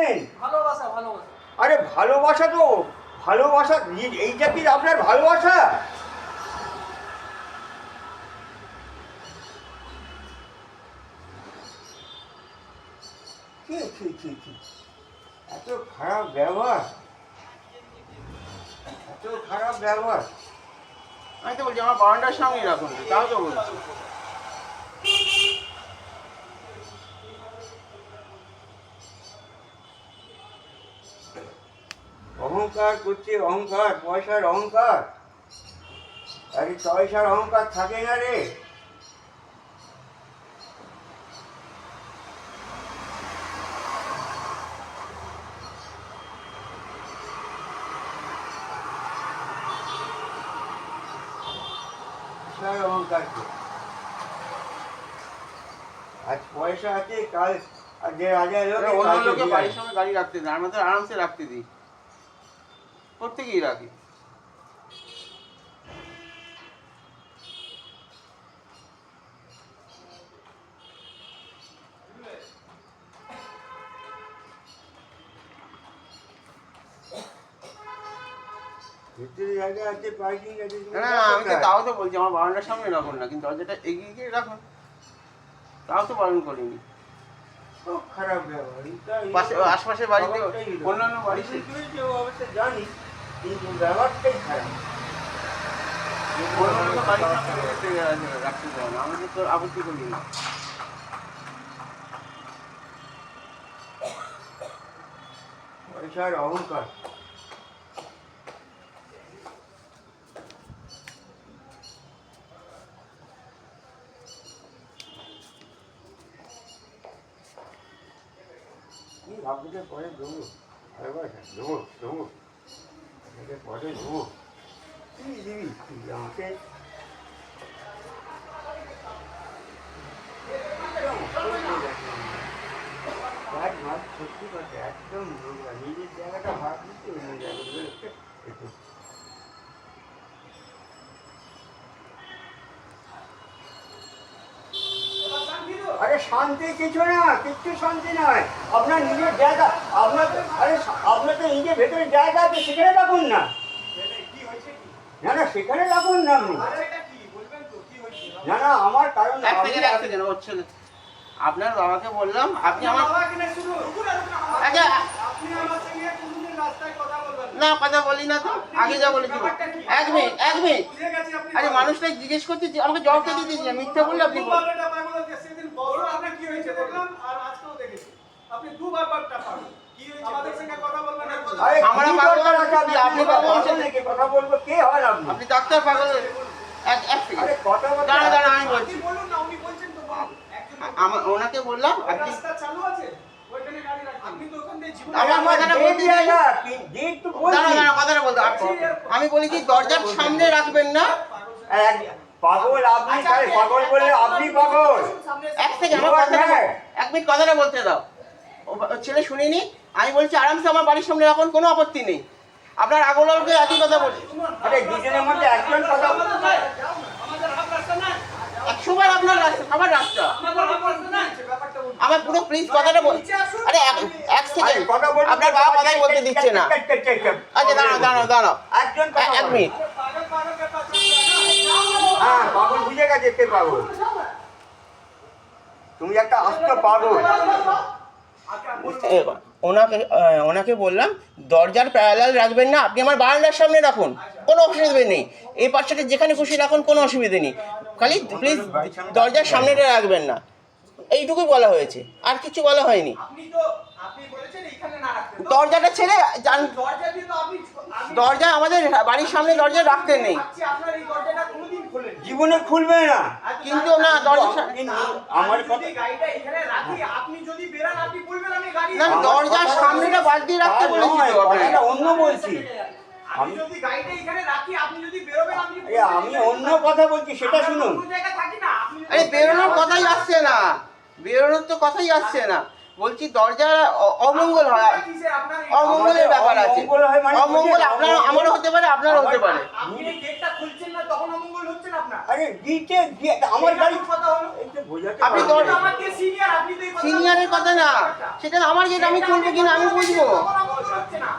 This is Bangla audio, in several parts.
বলবেন? ভালোবাসা ভালোবাসা। আরে ভালোবাসা তো ভালোবাসা, এইটা কি আপনার ভালোবাসা? কি কি কি কি এত খারাপ ব্যবহার, এত খারাপ ব্যবহার। আমি তো বলছি আমার বারান্দার সামনেই রাখুন, তাও তো বলছি। অহংকার করছে, অহংকার, পয়সার অহংকার। আরে পয়সার অহংকার থাকে না রে। অহংকার, আজ পয়সা আছে, কাল যে রাজা অন্য লোকে বাড়ির সামনে গাড়ি রাখতে দিই, আমাদের আরামসে রাখতে দিই, প্রত্যেকেই রাখি। ভিতরে জায়গা আছে, পার্কিং আছে। না আমি তো তাও তো বলছি আমার বারান্দার সামনে রাখুন না, কিন্তু দরজাটা এগিয়ে গিয়ে রাখুন, তাও তো বারণ করিনি। খুব খারাপ ব্যবহার। আশপাশের বাড়িতে অন্যান্য বাড়ি অবশ্যই জানি, কিন্তু ব্যবহারটাই খারাপ। রাখতে দেয় না, আমাদের তো আপত্তি করি না। পয়সার অহংকার। আপনাকে পরে দেবো, আরেকবার দেবো দেবো, আপনাকে পরে দেবো। তুই দিবি আমাকে? সত্যি কথা, একদম নিজের জায়গাটা ভাগ দিতে অন্য জায়গাগুলো। আরে শান্তি কিছু না, কিচ্ছু শান্তি নয়। আপনার নিজের জায়গা, আপনার আরে আপনার তো নিজের ভেতরে জায়গা আছে, সেখানে রাখুন না। না না, সেখানে রাখুন না আপনি। না না, আমার কারণ আপনার বাবাকে বললাম, আপনি আমার আচ্ছা না কথা বলি না তো, আগে যা বলেছি। এক মিনিট এক মিনিট, আরে মানুষটা জিজ্ঞেস করছে, আমাকে জবাবটা দিয়ে দিয়েছে, মিথ্যা বললে আপনি আপনি ডাক্তার পাগল। দাঁড়া দাঁড়া আমি বলছি, ওনাকে বললাম আপনি আমি বলি কি দরজার সামনে রাখবেন না। পাগল আপনি, পাগল বললে আপনি পাগল। এক সেকেন্ড এক মিনিট কথাটা বলতে দাও, ছেলে শুনিনি। আমি বলছি আরামসে আমার বাড়ির সামনে রাখুন, কোনো আপত্তি নেই। আপনার আগলকে একই কথা বলছি। আরে দুজনের মধ্যে একজন কথা, 100 বার আপনার রাস্তা, আমার রাস্তা, আমার পুরো প্লিজ কথাটা বল। আরে এক সেকেন্ড, আপনার বাবা কথাই বলতে দিচ্ছে না। আচ্ছা দাঁড়াও দাঁড়াও দাঁড়াও, এক মিনিট। হ্যাঁ পাগল বুঝে গেছে, কে পাগল। তুমি একটা আস্ত পাগল। ওনাকে বললাম দরজার প্যারালাল রাখবেন না, আপনি আমার বারান্দার সামনে রাখুন, কোনো অসুবিধা নেই। এই পাশটাতে যেখানে খুশি রাখুন, কোনো অসুবিধা নেই, খালি প্লিজ দরজার সামনেটা রাখবেন না, এইটুকুই বলা হয়েছে, আর কিছু বলা হয়নি। দরজাটা ছেড়ে যান, দরজা আমাদের বাড়ির সামনে দরজা রাখতে নেই, জীবনে খুলবে না। কিন্তু না দরজা আমার না, দরজার সামনেটা বাদ দিয়ে রাখতে বলেছি তো আপনাকে। অন্য বলছি, আমি অন্য কথা বলছি, সেটা শুনুন। আরে বেরোনোর কথাই আসছে না, বেরোনোর তো কথাই আসছে না। বলছি দরজা অমঙ্গল হয়, অমঙ্গলের ব্যাপার আছে। অমঙ্গল হয় মানে অমঙ্গল আপনার আমারও হতে পারে, আপনারও হতে পারে। আপনি গেটটা খুলছেন না তখন অমঙ্গল হচ্ছে না আপনার? আরে গিটে আমার গাড়ি কথা হলো এই তো বোঝাতে আপনি পারছি না। আমাকে সিনিয়র, আপনি তো এই কথা সিনিয়রের কথা না, সেটা আমার গেট, আমি খুলবো কিনা আমি বুঝবো। তখন অমঙ্গল হচ্ছে না,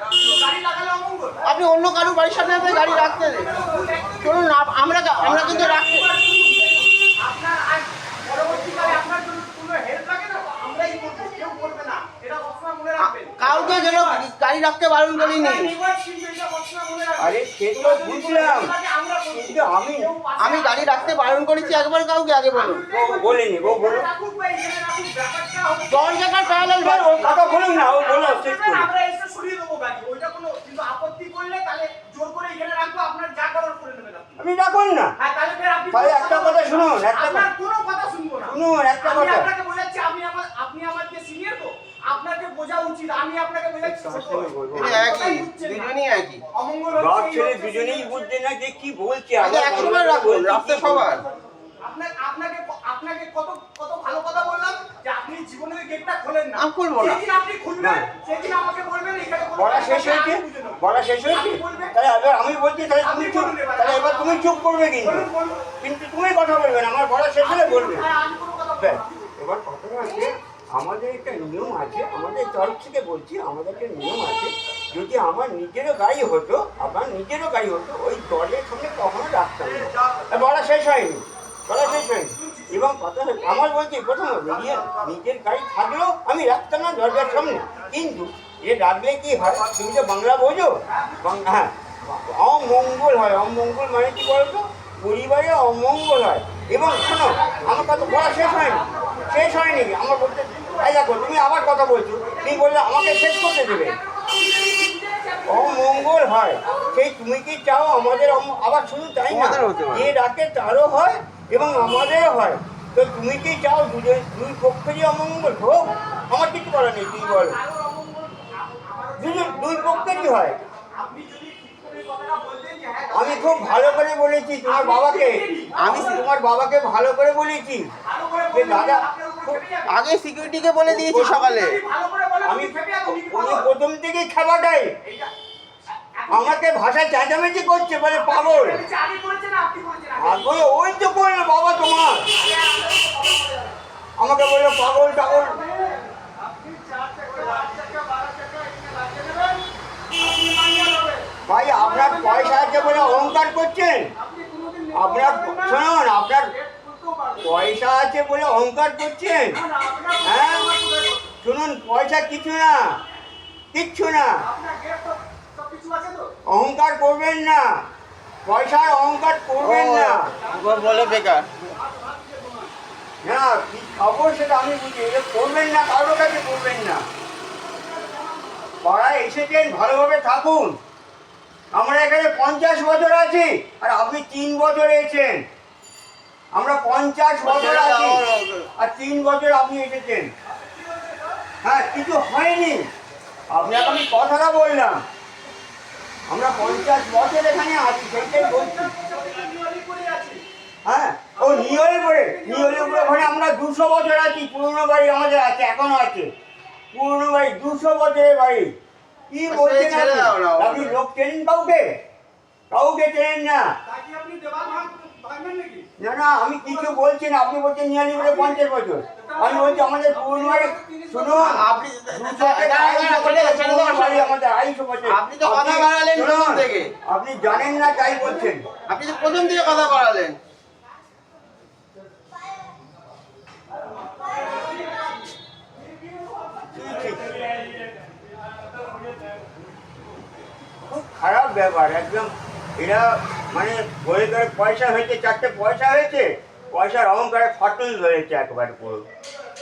গাড়ি লাগালে অমঙ্গল। আপনি অন্য কারোর বাড়ির সামনে আপনার গাড়ি রাখতে দেন। শুনুন আমরা কিন্তু রাখতে, আপনার আজ পরবর্তীকালে আপনার যদি কোনো হেল্প লাগে না তো আমরাই করবো, কেউ করবে না, এটা সবসময় মনে রাখবেন। কাউকে যেন গাড়ি রাখতে বারণ করিনি। আপনার নির্ভর শিল্পী, এটা সবসময় মনে রাখবেন। আরে সে তো বুঝলাম, আমরা করবো। কিন্তু আমি গাড়ি রাখতে বারণ করেছি একবার কাউকে, আগে বলুন। বলিনি, ও বলো রাখুক বা এখানে রাখুক, ব্যাপারটা হচ্ছে দরজাটার প্যারালাল ও কথা বলুন না, ও বলো শেষ করবেন, করুন। আমরা এসে সরিয়ে দেবো গাড়ি, ওইটা কোনো কিন্তু আপত্তি করলে তাহলে জোর করে এখানে রাখবো, আপনার যা করার করে নেবেন আপনি। আপনি রাখুন না, হ্যাঁ, তাহলে ফের আপনি তাহলে একটা কথা শুনুন, একটা আপনার কোনো কথা শুনবো না। শুনুন একটা আমি কথা। আপনাকে বোঝাচ্ছি, আপনি আমার যে সিনিয়র তো, আপনাকে বোঝা উচিত, আমি আপনাকে বোঝাচ্ছি ছোট। এটা একই, দুজনই একই। অমঙ্গল বাপ হচ্ছে, ছেলে দুজনেই বুঝছে না যে কি বলছে। আচ্ছা, একসময় রাখুন, রাখতে সবার। আপনাকে কত কত ভালো কথা বললাম যে আপনি জীবনে ওই গেটটা খোলেন না। আমি খুলবো না। যেদিন আপনি খুলবেন সেদিন আমাকে বলবেন এখানে কোনো বলা শেষ হয়েছে, আমি বুঝে নেবো। বলা শেষ হয়েছে। আপনি বলবেন। তাহলে এবার আমি বলছি, তাহলে তুমি চুপ, তাহলে এবার তুমি চুপ করবে কিন্তু, বলুন, বলুন। কিন্তু তুমি কথা বলবে না, আমার বলা শেষ হলে বলবে। হ্যাঁ, আমি কোনো কথা বলবো ব্যাস, না। এবার কথাটা আছে, আমাদের একটা নিয়ম আছে, আমাদের তরফ থেকে বলছি, আমাদের একটা নিয়ম আছে, যদি আমার নিজেরও গাড়ি হতো, আমার নিজেরও গাড়ি হতো, ওই দলের সঙ্গে কখনো রাখতাম না। বলা শেষ হয়নি, বলা শেষ হয়নি। এবং কথা আমার বলছি প্রথম নিজের গাড়ি থাকলেও আমি রাখতাম না দরজার সামনে, কিন্তু এ রাখলে কি হয়, তুমি তো বাংলা বোঝো, হ্যাঁ, অমঙ্গল হয়। অমঙ্গল মানে কি বলতো, পরিবারে অমঙ্গল হয়। এবং শোনো, আমার কথা বলা শেষ হয়নি, শেষ হয়নি আমার বলতে। এই দেখো, তুমি আবার কথা বলছো, তুমি বললে আমাকে শেষ করতে দেবে। অমঙ্গল হয়, সেই তুমি কি চাও আমাদের আবার শুধু তাই না, আমাদের হতে পারে। যে ডাকে তারও হয় এবং আমাদেরও হয়। তো তুমি কি চাও দুই পক্ষেরই অমঙ্গল হোক? আমার কিছু করার নেই, তুই বলো। দুই পক্ষেরই হয়। আপনি যদি ঠিক করে কথাটা বলতেন যে হ্যাঁ, আমি খুব ভালো করে বলেছি তোমার বাবাকে, আমি তোমার বাবাকে ভালো করে বলেছি ভালো করে যে বলুন, দাদা, আপনার উপর খেপে যাবে। আগে সিকিউরিটিকে বলে দিয়েছি সকালে। যদি ভালো করে বলেন, আমি উনি খেপে যাবে, উনি কি উনি পাগল? প্রথম থেকেই খাবারটাই এইটা আমাকে ভাষায় চেঁচামেচি করছে, বলে পাগল। আগে করেছেন, আপনি করেছেন আগে। আর বলে ওই তো করলো বাবা তোমার, আমাকে বললো পাগল টাগল। আপনি 4 চাকা 8 চাকা 12 চাকা এখানে লাগিয়ে দেবেন, আপনি মানিয়ে নেবেন। ভাই আপনার পয়সা আছে বলে অহংকার করছেন, আপনি কোনোদিন আপনার শুনুন, আপনার গেট খুলতেও পারবেন পয়সা আছে বলে অহংকার করছেন। না। আপনার হ্যাঁ শুনুন, পয়সা কিছু না, কিচ্ছু না, আপনার গেট তো সব কিছু আছে তো। অহংকার করবেন না, পয়সার অহংকার করবেন না। বলে বেকার। না, কি খবর সেটা আমি বুঝি, এটা করবেন না, কারোর কাছে করবেন না। পাড়ায় এসেছেন, ভালোভাবে থাকুন। আমরা এখানে 50 বছর আছি, আর আপনি 3 বছর এসেছেন। আমরা 50 বছর আছি, আর 3 বছর আপনি এসেছেন। হ্যাঁ, কিছু হয়নি, আপনাকে আমি কথাটা বললাম। আমরা 50 বছর এখানে আছি, সেইটাই বলছি। নিয়লি করে আছে। হ্যাঁ, ও নিয়লিপুরে ওখানে আমরা 200 বছর আছি। পুরনো বাড়ি আমাদের আছে, এখনো আছে পুরনো বাড়ি, 200 বছরের বাড়ি। কি বলছেন ছেড়ে দাও না, আপনি? আপনি লোক চেনেন কাউকে? কাউকে চেনেন না। তাকে আপনি দেওয়াল ভাঙবেন নাকি? না না, আমি কিছু বলছি না, আপনি বলছেন নিয়লিপুরে 50 বছর। আমি বলছি আমাদের পুরনো বাড়ি, শুনুন, আপনি 200 থেকে 250 বছরের পুরনো বাড়ি আমাদের, 250 বছর। আপনি তো কথা বাড়ালেন শুনুন, প্রথম থেকে। আপনি জানেন না তাই বলছেন। আপনি তো প্রথম থেকে কথা বাড়ালেন। খুব খারাপ ব্যাপার একদম। এরা মানে বলে করে পয়সা হয়েছে, 4টে পয়সা হয়েছে, পয়সার অহংকারে ফাটল ধরেছে একবার পুরো,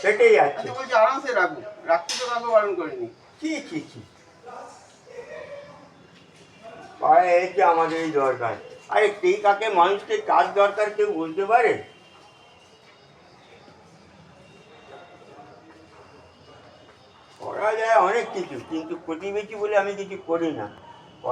সেটাই আছে। আচ্ছা, বলছি আরামসে রাখুন, রাখতে তো কাউকে বারণ করিনি। কি পাড়ায় এসে আমাদের এই দরকার। আরে কে কাকে মানুষকে কাজ দরকার কেউ বলতে পারে? করা যায় অনেক কিছু, কিন্তু প্রতিবেশী বলে আমি কিছু করি না।